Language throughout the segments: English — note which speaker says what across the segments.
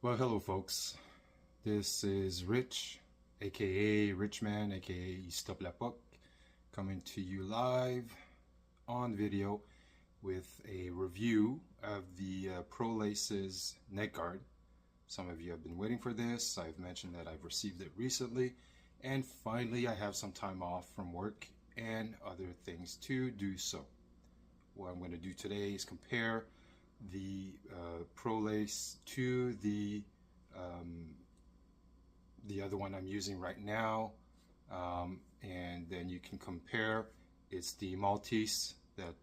Speaker 1: Well, hello, folks. This is Rich, aka Richman, aka Stop La Puck, coming to you live on video with a review of the Pro Laces neck guard. Some of you have been waiting for this. I've mentioned that I've received it recently, and finally, I have some time off from work and other things to do so. What I'm going to do today is compare the Pro Lace to the other one I'm using right now, and then you can compare. It's the Maltese that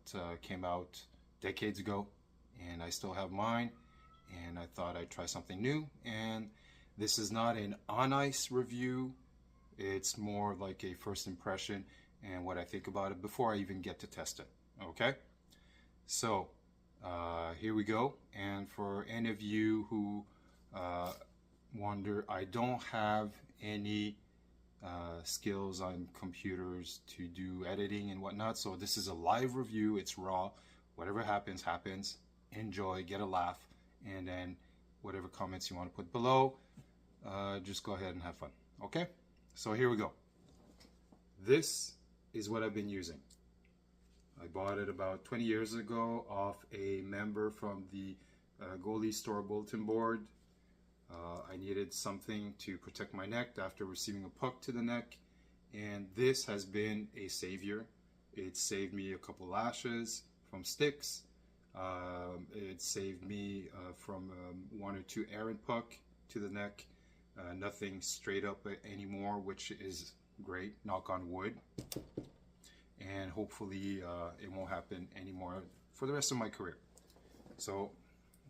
Speaker 1: came out decades ago, and I still have mine, and I thought I'd try something new. And this is not an on ice review, it's more like a first impression and what I think about it before I even get to test it. Okay, so here we go. And for any of you who wonder, I don't have any skills on computers to do editing and whatnot, so this is a live review. It's raw. Whatever happens, happens. Enjoy, get a laugh, and then whatever comments you want to put below, just go ahead and have fun. Okay, so here we go. This is what I've been using. I bought it about 20 years ago off a member from the Goalie Store bulletin board. I needed something to protect my neck after receiving a puck to the neck, and this has been a savior. It saved me a couple lashes from sticks. It saved me from one or two errant puck to the neck. Nothing straight up anymore, which is great, knock on wood. And hopefully it won't happen anymore for the rest of my career. So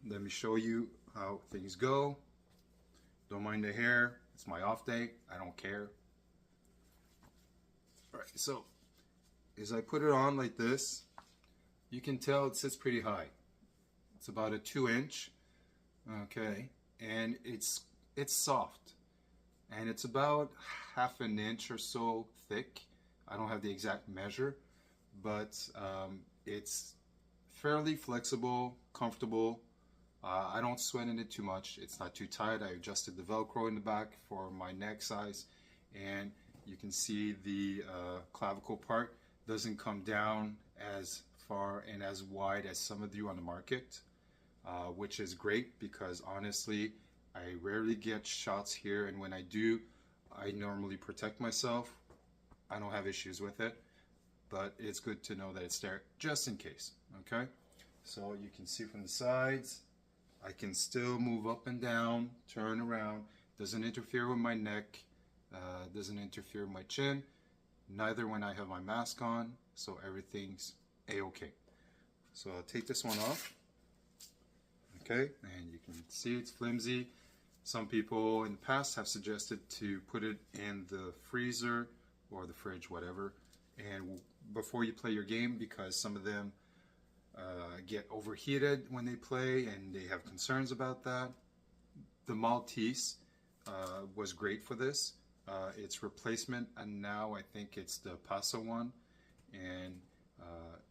Speaker 1: let me show you how things go. Don't mind the hair, it's my off day, I don't care. All right, so as I put it on like this, you can tell it sits pretty high. It's about a 2-inch, okay, and it's soft, and it's about half an inch or so thick. I don't have the exact measure, but it's fairly flexible, comfortable. I don't sweat in it too much. It's not too tight. I adjusted the Velcro in the back for my neck size, and you can see the clavicle part doesn't come down as far and as wide as some of you on the market, which is great because honestly, I rarely get shots here, and when I do, I normally protect myself. I don't have issues with it, but it's good to know that it's there just in case. Okay, so you can see from the sides, I can still move up and down, turn around. Doesn't interfere with my neck, doesn't interfere with my chin, neither when I have my mask on, so everything's a-okay. So I'll take this one off. Okay, and you can see it's flimsy. Some people in the past have suggested to put it in the freezer or the fridge, whatever, and before you play your game, because some of them get overheated when they play and they have concerns about that. The Maltese was great for this. Its replacement, and now I think it's the Paso one, and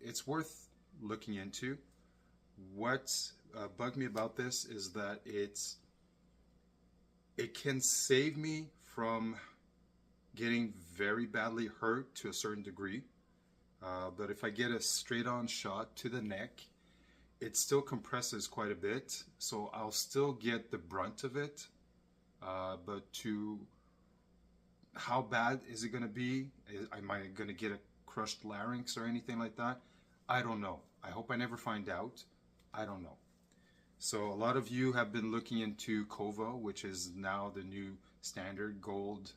Speaker 1: it's worth looking into. What bugged me about this is that it can save me from getting very badly hurt to a certain degree, but if I get a straight-on shot to the neck, it still compresses quite a bit, so I'll still get the brunt of it, but to how bad is it going to be? Am I going to get a crushed larynx or anything like that? I don't know. I hope I never find out. I don't know. So a lot of you have been looking into Kova, which is now the new standard gold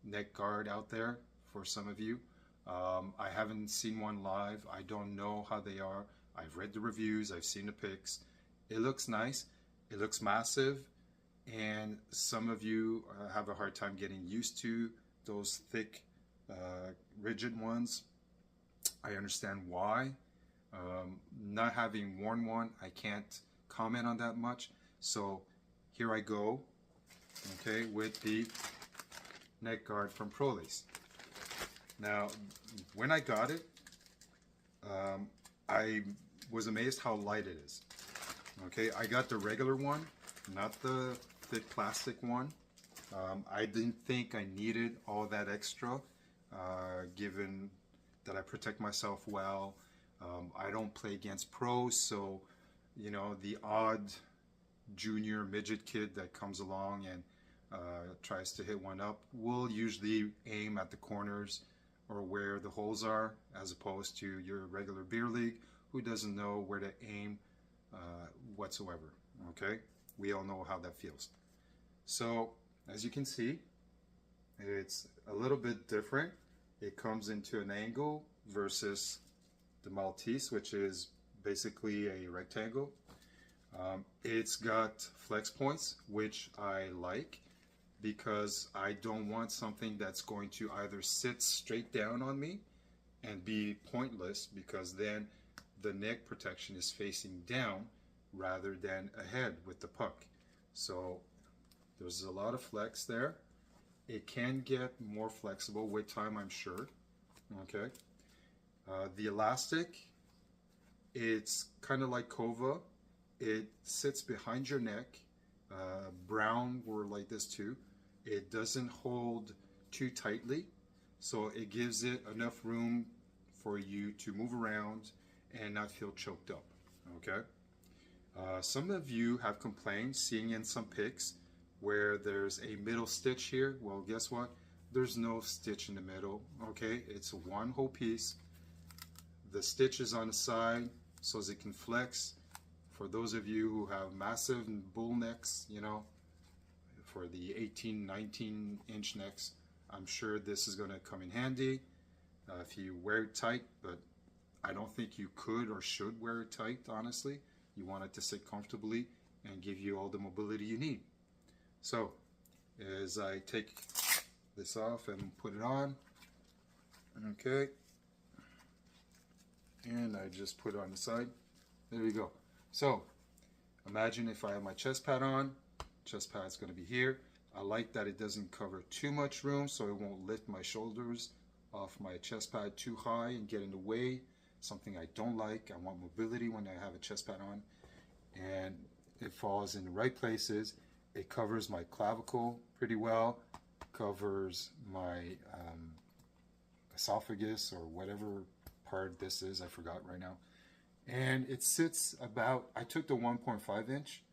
Speaker 1: neck guard out there for some of you. I haven't seen one live. I don't know how they are. I've read the reviews, I've seen the pics. It looks nice, it looks massive, and some of you have a hard time getting used to those thick, rigid ones. I understand why. Not having worn one, I can't comment on that much. So here I go, okay, with the neck guard from Pro Lace. Now, when I got it, I was amazed how light it is. Okay, I got the regular one, not the thick plastic one. I didn't think I needed all that extra, given that I protect myself well. I don't play against pros, so you know, the odd junior midget kid that comes along and tries to hit one up will usually aim at the corners or where the holes are, as opposed to your regular beer league who doesn't know where to aim whatsoever. Okay, we all know how that feels. So as you can see, it's a little bit different. It comes into an angle versus the Maltese, which is basically a rectangle. It's got flex points, which I like because I don't want something that's going to either sit straight down on me and be pointless, because then the neck protection is facing down rather than ahead with the puck. So there's a lot of flex there. It can get more flexible with time, I'm sure. Okay. The elastic, it's kind of like Kova. It sits behind your neck. Brown were like this too. It doesn't hold too tightly, so it gives it enough room for you to move around and not feel choked up. Okay. Some of you have complained seeing in some pics where there's a middle stitch here. Well, guess what? There's no stitch in the middle. Okay, it's one whole piece. The stitch is on the side so as it can flex. For those of you who have massive bull necks, you know, for the 18, 19 inch necks, I'm sure this is going to come in handy if you wear it tight, but I don't think you could or should wear it tight, honestly. You want it to sit comfortably and give you all the mobility you need. So as I take this off and put it on, okay, and I just put it on the side. There we go. So imagine if I have my chest pad on. Chest pad's going to be here. I like that it doesn't cover too much room, so it won't lift my shoulders off my chest pad too high and get in the way. Something I don't like. I want mobility when I have a chest pad on, and it falls in the right places. It covers my clavicle pretty well, covers my esophagus or whatever part this is, I forgot right now. And it sits about, I took the 1.5 inch,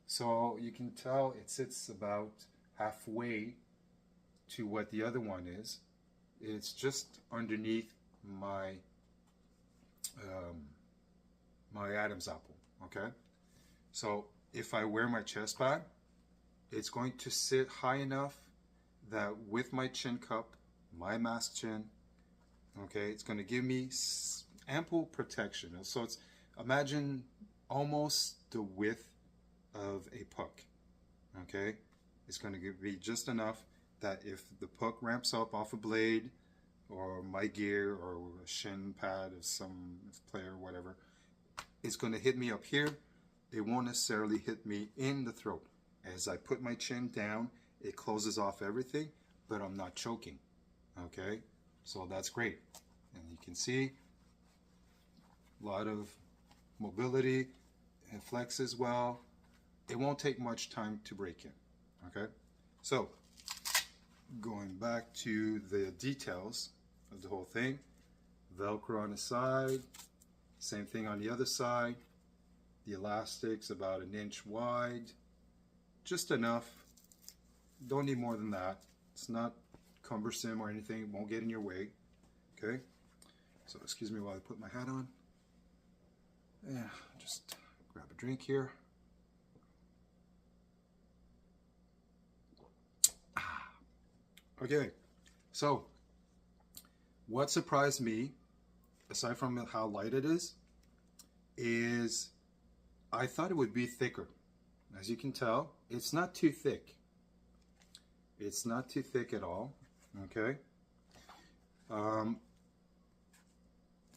Speaker 1: so you can tell it sits about halfway to what the other one is. It's just underneath my my Adam's apple, okay? So if I wear my chest pad, it's going to sit high enough that with my chin cup, my mask chin, okay, it's going to give me ample protection. So it's, imagine almost the width of a puck, okay? It's going to be just enough that if the puck ramps up off a blade or my gear or a shin pad of some player or whatever, it's going to hit me up here. It won't necessarily hit me in the throat. As I put my chin down, it closes off everything, but I'm not choking, okay? So that's great. And you can see a lot of mobility and flex as well. It won't take much time to break in, okay? So going back to the details of the whole thing, Velcro on the side, same thing on the other side. The elastic's about 1 inch wide, just enough. Don't need more than that. It's not cumbersome or anything. It won't get in your way. Okay. So excuse me while I put my hat on. Yeah, just grab a drink here. Okay. So what surprised me, aside from how light it is I thought it would be thicker. As you can tell, it's not too thick. It's not too thick at all, okay?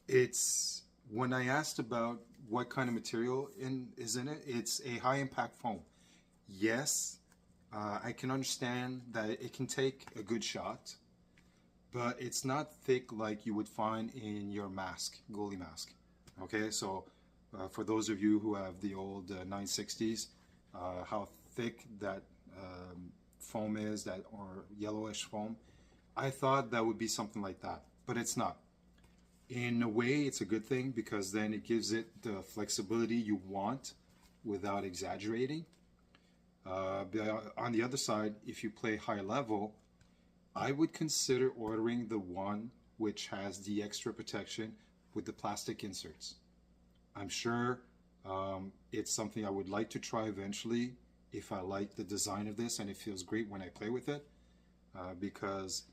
Speaker 1: It's, when I asked about what kind of material is in it, it's a high impact foam. Yes, I can understand that it can take a good shot, but it's not thick like you would find in your mask, goalie mask, okay? So for those of you who have the old 960s, how thick that foam is, that or yellowish foam. I thought that would be something like that, but it's not. In a way, it's a good thing because then it gives it the flexibility you want without exaggerating. But on the other side, if you play high level, I would consider ordering the one which has the extra protection with the plastic inserts. I'm sure it's something I would like to try eventually if I like the design of this and it feels great when I play with it. Because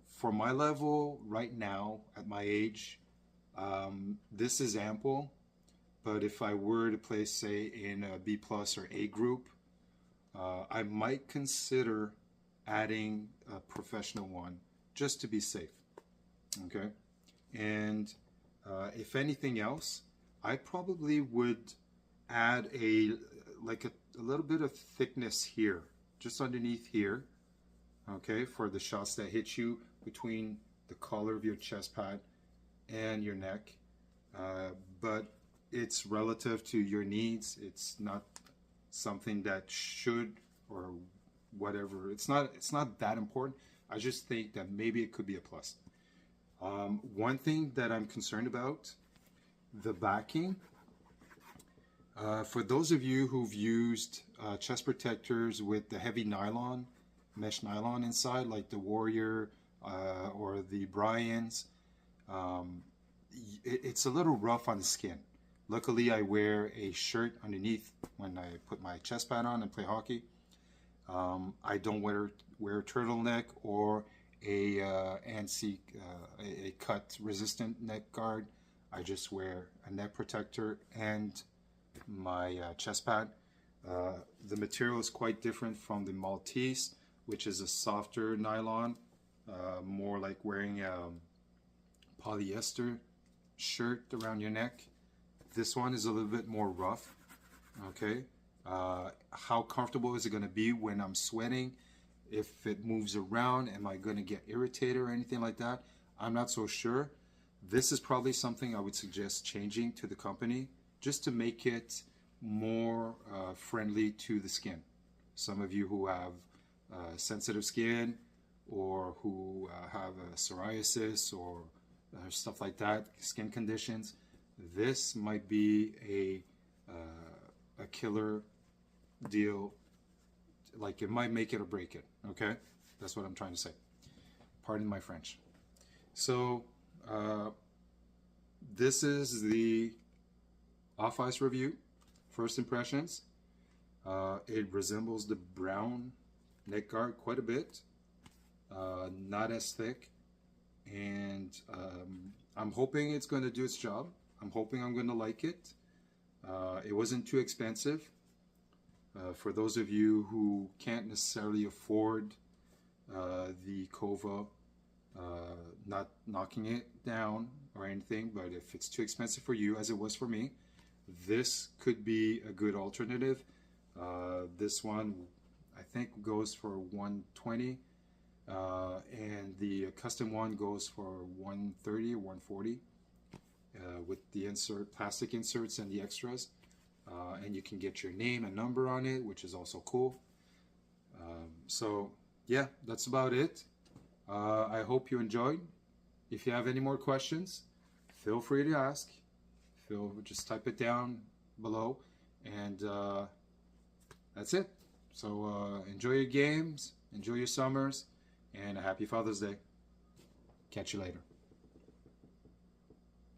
Speaker 1: for my level right now, at my age, this is ample. But if I were to play, say, in a B plus or A group, I might consider adding a professional one just to be safe. Okay, and if anything else, I probably would add a little bit of thickness here, just underneath here. Okay, for the shots that hit you between the collar of your chest pad and your neck, but it's relative to your needs. It's not something that should or whatever. It's not that important. I just think that maybe it could be a plus. One thing that I'm concerned about, the backing. For those of you who've used chest protectors with the heavy nylon, mesh nylon inside, like the Warrior or the Bryans, it's a little rough on the skin. Luckily, I wear a shirt underneath when I put my chest pad on and play hockey. I don't wear a turtleneck or a ANSI, a cut resistant neck guard. I just wear a neck protector and my chest pad. The material is quite different from the Maltese, which is a softer nylon, more like wearing a polyester shirt around your neck. This one is a little bit more rough. Okay, how comfortable is it going to be when I'm sweating? If it moves around, am I going to get irritated or anything like that? I'm not so sure. This is probably something I would suggest changing to the company just to make it more friendly to the skin. Some of you who have sensitive skin or who have psoriasis or stuff like that, skin conditions, this might be a killer deal. Like, it might make it or break it. Okay, that's what I'm trying to say. Pardon my French. So this is the off-ice review. First impressions. It resembles the brown neck guard quite a bit. Not as thick, and I'm hoping it's going to do its job. I'm hoping I'm going to like it. It wasn't too expensive. For those of you who can't necessarily afford the Kova, not knocking it down or anything, but if it's too expensive for you, as it was for me, this could be a good alternative. This one, I think, goes for $120, and the custom one goes for $130 or $140 with the plastic inserts and the extras. And you can get your name and number on it, which is also cool. So yeah, that's about it. I hope you enjoyed. If you have any more questions, feel free to ask. Just type it down below, and that's it. So enjoy your games, enjoy your summers, and a happy Father's Day. Catch you later.